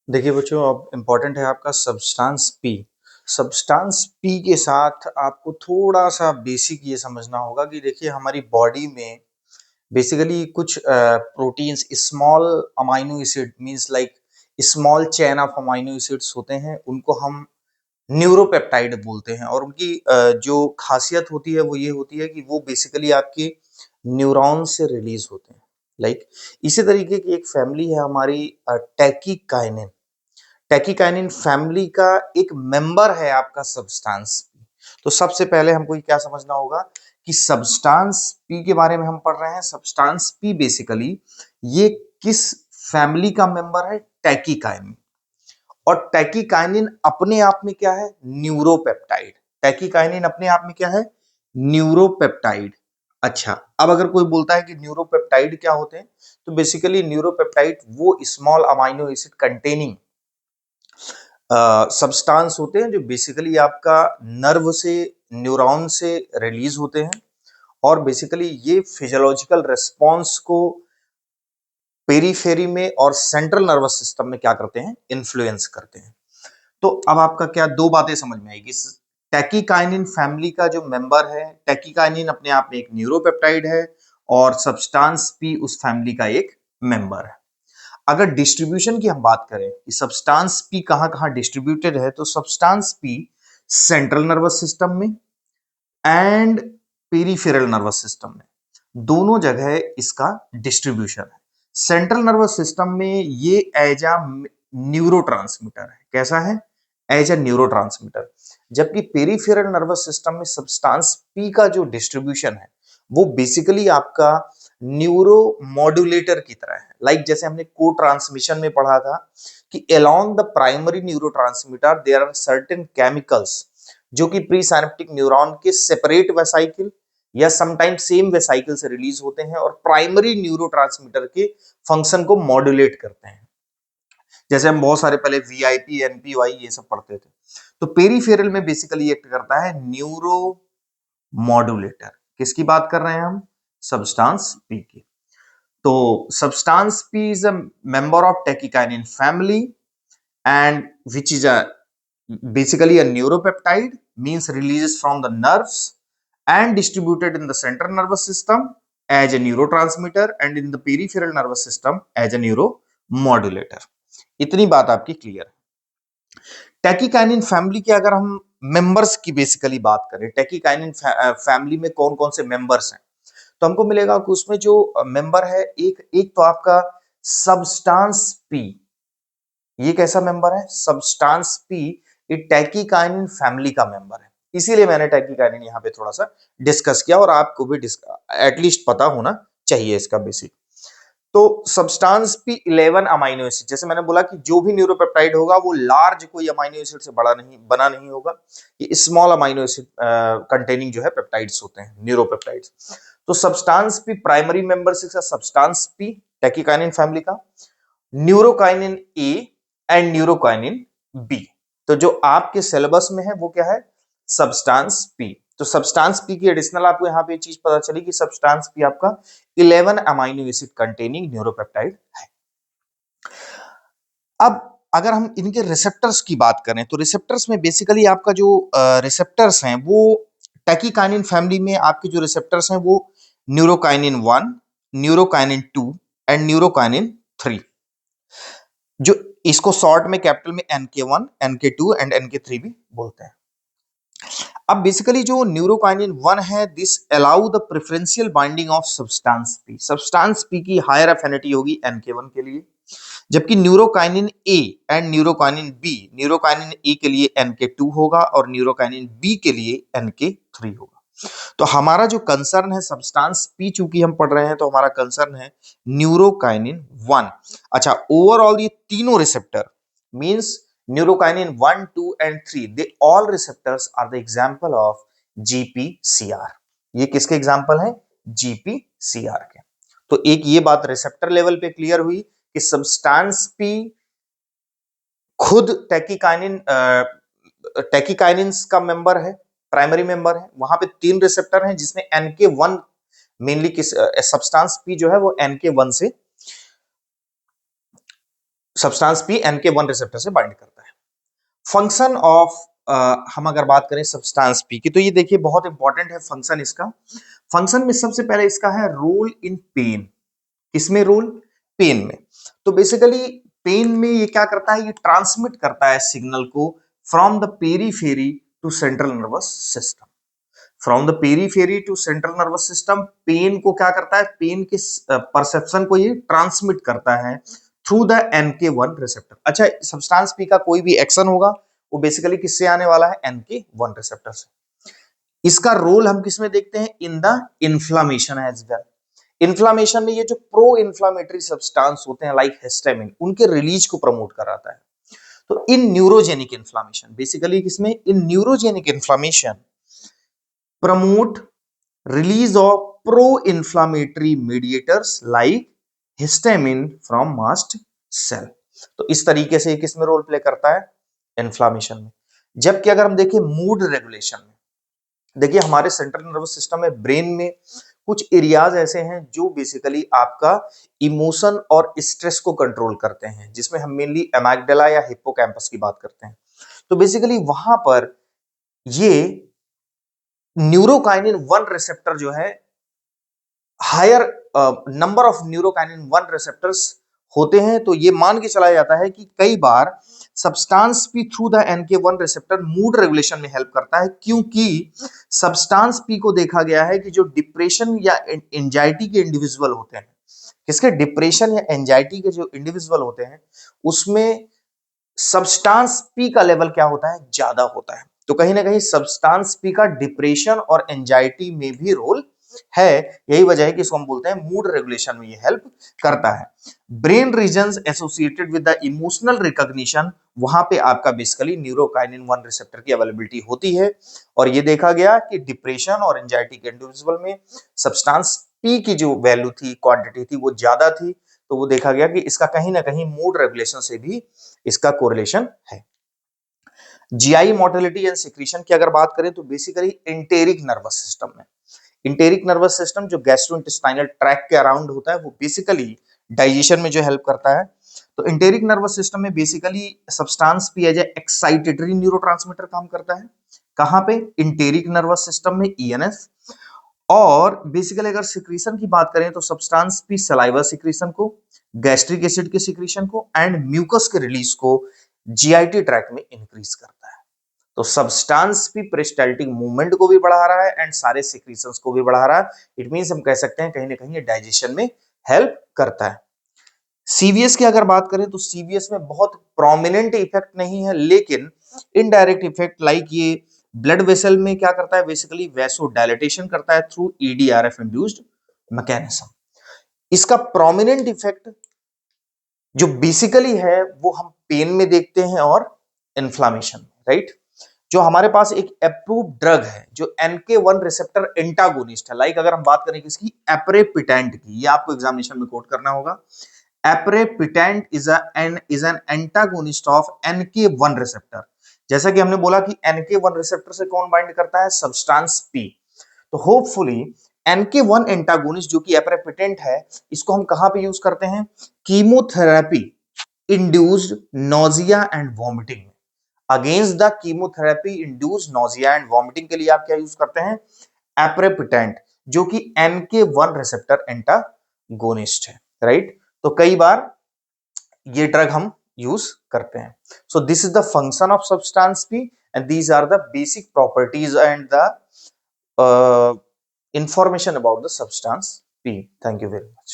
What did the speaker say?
देखिए बच्चों, अब इम्पोर्टेंट है आपका सब्सटेंस पी। सब्सटेंस पी के साथ आपको थोड़ा-सा बेसिक ये समझना होगा कि देखिए हमारी बॉडी में बेसिकली कुछ proteins small amino acid means like small chain of amino acids होते हैं, उनको हम न्यूरोपेप्टाइड बोलते हैं और उनकी जो खासियत होती है वो ये होती है कि वो बेसिकली आपके न्यूरॉन से रिलीज होते हैं। लाइक इसी तरीके की एक फैमिली है हमारी टैकीकाइनेन। टैकीकाइनेन फैमिली का एक मेंबर है आपका सब्सटेंस पी। तो सबसे पहले हमको ये क्या समझना होगा कि सब्सटेंस पी के बारे में हम पढ़ रहे हैं। सब्सटेंस पी बेसिकली ये किस फैमिली का मेंबर है? टैकीकाइनेन। और टैकीकाइनेन अपने आप में क्या है? न्यूरोपेप्टाइड। टैकीकाइनेन अपने आप में क्या है? न्यूरोपेप्टाइड। अच्छा, अब अगर कोई बोलता है कि न्यूरोपेप्टाइड क्या होते हैं, तो बेसिकली न्यूरोपेप्टाइड वो small amino acid containing substance होते हैं जो बेसिकली आपका नर्व से, न्यूरॉन से रिलीज होते हैं और बेसिकली ये फिजियोलॉजिकल रिस्पॉन्स को पेरीफेरी में और सेंट्रल नर्वस सिस्टम में क्या करते हैं? इन्फ्लुएंस करते हैं। तो अब आपका क्या दो बातें समझ में आएगी। टैकीकाइनिन फैमिली का जो मेंबर है, टैकीकाइनिन अपने आप में एक न्यूरोपेप्टाइड है और सब्सटेंस पी उस फैमिली का एक मेंबर है। अगर डिस्ट्रीब्यूशन की हम बात करें कि सब्सटेंस पी कहां कहां डिस्ट्रीब्यूटेड है, तो substance P central nervous system में एंड पेरिफेरल नर्वस सिस्टम में, दोनों जगह इसका डिस्ट्रीब्यूशन है। सेंट्रल नर्वस सिस्टम में ये एज अ न्यूरोट्रांसमीटर है। कैसा है? As a neurotransmitter. जबकि पेरिफेरल नर्वस सिस्टम में सब्सटेंस पी का जो डिस्ट्रीब्यूशन है वो बेसिकली आपका न्यूरो मॉड्यूलेटर की तरह है। लाइक जैसे हमने को ट्रांसमिशन में पढ़ा था कि along the primary neurotransmitter there are certain chemicals जो कि प्री साइनेप्टिक न्यूरॉन के सेपरेट वेसाइकिल या समटाइम सेम वेसाइकिल से रिलीज होते हैं और प्राइमरी न्यूरोट्रांसमीटर के फंक्शन को मॉड्यूलेट करते हैं। जैसे हम बहुत सारे पहले वीआईपी, एनपीवाई ये सब पढ़ते थे। तो पेरीफेरल में बेसिकली एक्ट करता है न्यूरो मॉड्यूलेटर। किसकी बात कर रहे हैं हम? सब्सटेंस पी की। तो substance P is a member of tachykinin family and which is a basically a neuropeptide, means releases from the nerves and distributed in the central nervous system as a neurotransmitter and in the peripheral nervous system as a neuromodulator. इतनी बात आपकी clear है। टैकीकाइनिन family के अगर हम members की basically बात करें, टैकीकाइनिन फैमिली में कौन कौन से मेंबर्स हैं, तो हमको मिलेगा कि उसमें जो मेंबर है, एक एक तो आपका सब्सटेंस पी। ये कैसा मेंबर है? सब्सटेंस पी ये टैकीकाइनिन फैमिली का मेंबर है। इसीलिए मैंने टैकीकाइनिन यहाँ पे थोड़ा सा डिस्कस किया और आपको भी एटलीस्ट पता होना चाहिए इसका बेसिक। तो सब्सटेंस पी 11 अमाइनो एसिड, जैसे मैंने बोला कि जो भी न्यूरोपेप्टाइड होगा वो लार्ज कोई अमाइनो एसिड से बना नहीं होगा। ये स्मॉल अमाइनो एसिड कंटेनिंग जो है पेप्टाइड्स होते हैं, न्यूरोपेप्टाइड्स। तो सब्सटेंस पी प्राइमरी मेंबर से सब्सटेंस पी टैकीकाइनिन फैमिली का, न्यूरोकाइनिन ए एंड न्यूरोकाइनिन बी। तो जो आपके सिलेबस में है वो क्या है? Substance P. तो सब्सटेंस पी की एडिशनल आपको यहाँ पे चीज पता चली कि सब्सटेंस पी आपका 11 अमाइनो एसिड कंटेनिंग न्यूरोपेप्टाइड है। अब अगर हम इनके रिसेप्टर्स की बात करें तो रिसेप्टर्स में बेसिकली आपका जो रिसेप्टर्स हैं वो टैकीकाइनिन फैमिली में आपके जो रिसेप्टर्स हैं वो न्यूरोकाइनिन 1, न्यूरोकाइनिन 2 एंड न्यूरोकाइनिन 3, जो इसको शॉर्ट में कैपिटल में NK1, NK2 एंड NK3 भी बोलते हैं। अब बेसिकली जो न्यूरोकाइनिन 1 है, this allow the preferential binding of substance P. Substance P की हायर एफिनिटी होगी NK1 के लिए, जबकि न्यूरोकाइनिन ए एंड न्यूरोकाइनिन बी, न्यूरोकाइनिन ए के लिए NK2 होगा और न्यूरोकाइनिन बी के लिए NK3 होगा। तो हमारा जो कंसर्न है सब्सटेंस पी, चूंकि हम पढ़ रहे हैं तो हमारा कंसर्न है न्यूरोकाइनिन 1। अच्छा, ओवरऑल ये तीनों receptor means neurokinin 1, 2 and 3, they all receptors are the example of GPCR। ये किसके एग्जांपल हैं? GPCR के। तो एक ये बात रिसेप्टर लेवल पे क्लियर हुई कि सब्सटेंस पी खुद टैकीकाइनिन्स का मेंबर है, प्राइमरी मेंबर है। वहां पे 3 रिसेप्टर हैं जिसमें NK1 मेनली किस सब्सटेंस पी जो है वो NK1 से सब्सटेंस पी NK1 रिसेप्टर से बाइंड करता है। फंक्शन ऑफ हम अगर बात करें सब्सटेंस पी की, तो ये देखिए बहुत इंपॉर्टेंट है फंक्शन इसका। फंक्शन में सबसे पहले इसका है रोल इन पेन। किसमें रोल? पेन में। तो बेसिकली पेन में ये क्या करता है, ये ट्रांसमिट करता है सिग्नल को from the periphery to central nervous system. From the periphery to central nervous system pain को क्या करता है, पेन के परसेप्शन को ये ट्रांसमिट करता है थ्रू द NK1 रिसेप्टर। अच्छा, सब्सटेंस पी का कोई भी एक्शन होगा वो बेसिकली किससे आने वाला है? NK1 रिसेप्टर से। इसका रोल हम किसमें देखते हैं? In the inflammation as well. Inflammation में ये जो प्रो इन्फ्लामेटरी सब्सटेंस होते हैं लाइक हिस्टामिन, उनके रिलीज को प्रमोट कराता है। तो इन न्यूरोजेनिक इन्फ्लामेशन, बेसिकली किसमें? In neurogenic inflammation promote release of pro-inflammatory mediators like histamine from mast cell। तो इस तरीके से किसमें रोल प्ले करता है? इन्फ्लामेशन में। जबकि अगर हम देखें मूड रेगुलेशन में, देखिए हमारे सेंट्रल नर्वस सिस्टम में, ब्रेन में कुछ एरियाज ऐसे हैं जो बेसिकली आपका इमोशन और स्ट्रेस को कंट्रोल करते हैं, जिसमें हम मेनली एमाइगडाला या हिप्पोकैम्पस की बात करते हैं। तो बेसिकली वहां पर ये न्यूरोकाइनिन 1 रिसेप्टर जो है, हायर नंबर ऑफ न्यूरोकाइनिन 1 रिसेप्टर्स होते हैं। तो ये मान के चला जाता है कि कई बार substance P through the NK1 receptor mood regulation में हेल्प करता है, क्योंकि सब्सटेंस पी को देखा गया है कि जो डिप्रेशन या एंजाइटी के इंडिविजुअल होते हैं, किसके? डिप्रेशन या एंजाइटी के जो इंडिविजुअल होते हैं, उसमें सब्सटेंस पी का लेवल क्या होता है? ज्यादा होता है। तो कहीं ना कहीं सब्सटेंस पी का डिप्रेशन और एंजाइटी में भी रोल है। यही वजह है कि इसको हम बोलते हैं मूड रेगुलेशन में ये हेल्प करता है। Brain regions associated with the emotional recognition, वहां पे आपका बेसिकली न्यूरोकाइनिन 1 रिसेप्टर की अवेलेबिलिटी होती है। और ये देखा गया कि डिप्रेशन और एंजाइटी के इंडिविजुअल में सब्सटेंस पी की जो वैल्यू थी, क्वांटिटी थी, वो ज्यादा थी। तो वो देखा गया कि इसका कहीं ना कहीं मूड रेगुलेशन से भी इसका कोरिलेशन है। जीआई मोटिलिटी एंड सिक्रीशन की अगर बात करें तो बेसिकली इंटेरिक नर्वस सिस्टम में, इंटेरिक नर्वस सिस्टम जो गैस्ट्रोइंटेस्टाइनल ट्रैक के अराउंड होता है, वो बेसिकली डाइजेशन में जो हेल्प करता है। तो इंटेरिक नर्वस सिस्टम में basically substance P as excitatory neurotransmitter काम करता है। कहां पे? इंटेरिक नर्वस सिस्टम में, ENS। और बेसिकली अगर सिक्रीशन की बात करें तो सब्सटेंस पी सलाइवा सिक्रीशन को, गैस्ट्रिक एसिड के सिक्रीशन को एंड म्यूकस के रिलीज को जीआईटी ट्रैक में इंक्रीज करता है। तो सब्सटेंस भी पेरिस्टाल्टिक मूवमेंट को भी बढ़ा रहा है एंड सारे सिक्रीशंस को भी बढ़ा रहा है। इट मींस हम कह सकते हैं कहीं ना कहीं ये डाइजेशन में हेल्प करता है। सीवीएस की अगर बात करें तो सीवीएस में बहुत प्रोमिनेंट इफेक्ट नहीं है, लेकिन इनडायरेक्ट इफेक्ट लाइक ये ब्लड वेसल में क्या करता है, बेसिकली वैसो डायलेटेशन करता है थ्रू EDRF इंड्यूस्ड मैकेनिज्म। इसका प्रोमिनेंट इफेक्ट जो बेसिकली है वो हम पेन में देखते हैं और इन्फ्लामेशन में, राइट। जो हमारे पास एक अप्रूव ड्रग है जो NK1 रिसेप्टर एंटागोनिस्ट है, लाइक अगर हम बात करें किसकी? एप्रेपिटेंट की, ये आपको एग्जामिनेशन में कोट करना होगा। Aprepitant is an antagonist of NK1 receptor. जैसा कि हमने बोला कि NK1 रिसेप्टर से कौन बाइंड करता है? Substance P. तो होपफुली NK1 एंटागोनिस्ट जो कि एप्रेपिटेंट है, इसको हम कहां पे यूज करते हैं? Chemotherapy induced nausea and vomiting. Against the chemotherapy induced nausea and vomiting के लिए आप क्या यूज करते हैं? एप्रेपिटेंट, जो कि NK1 रिसेप्टर एंटागोनिस्ट है, राइट। तो कई बार ये ड्रग हम यूज करते हैं। So this is the function of substance P and these are the basic properties and the information about the substance P. Thank you very much.